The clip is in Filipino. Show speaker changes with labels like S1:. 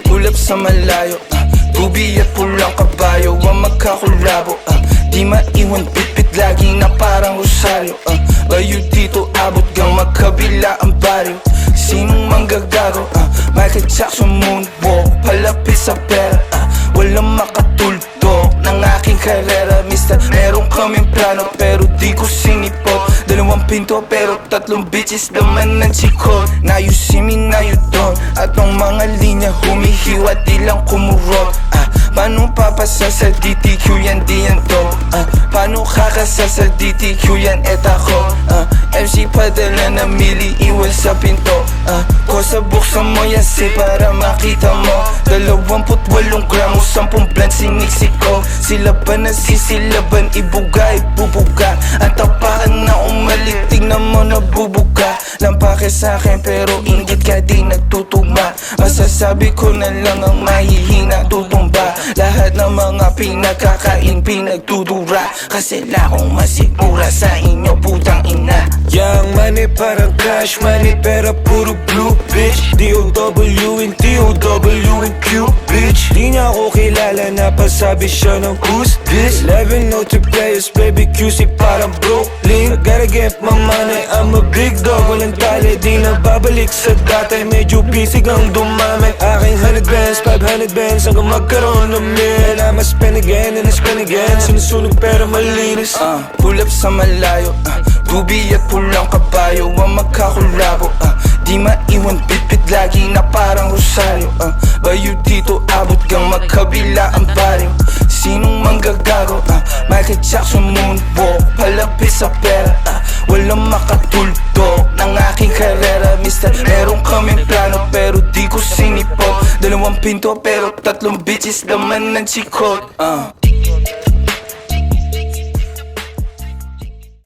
S1: Ulap sa malayo, tubi at pulang kabayo ang magkakulabo. Di maiwan pitpit lagi na parang rosaryo. Layo dito abot gang magkabila ang baryo. Sinong manggagago? Michael Jackson moonwalk, palapit sa pera. Walang makatulto ng aking karera. Mister, meron kaming plano pero di ko sinipot. Dalawang pinto pero tatlong bitches naman ng chikot. Now you see me, now you don't. At ang mga linya humihiwa di lang kumurot. Paano papasa sa DTQ yan di yan to? Paano kakasa sa DTQ yan et ako? MC padala na mili iwan sa pinto. Kosa buksan mo yan si para makita mo. 28 gramo, 10 blunt siniksi ko. Sila ba nasisilaban, ibuga, ibubuga. Ang tapaan na umalik, tignan mo nabubuga. Lampake sa'kin pero inggit ka di nagtutugma. Masasabi ko na lang ang mahihina tutumba. Lahat ng mga pinagkakain pinagdudura. Kasi lakong masigura sa inyo putang ina.
S2: Young money parang cash money pero puro blue bitch. D-O-W and T-O-W and Q bitch. Di niya ako kilala na pasabi siya ng who's this. 11 no to players baby QC parang Brooklyn. Gotta get my money, I'm a big dog. Walang tali, di na babalik sa dati. Medyo pisig ang dumami. Aking 100 bands, 500 bands hanggang magkaroon ng mil. I'ma spend again and I spend again. Sinusunog pero malinis.
S1: Pull up sa malayo, tubi at pulang kabayo ang magkakulabo. Di maiwan bitbit lagi na parang rosaryo. Bayo dito abot gang magkabila ang baryo. Sinong manggagago? Michael Jackson moonwalk, palapit sa pera. Walang makatulto ng aking karera. Mister, meron kaming plano pero di ko sinipot. Dalawang pinto pero tatlong bitches naman ng chikot.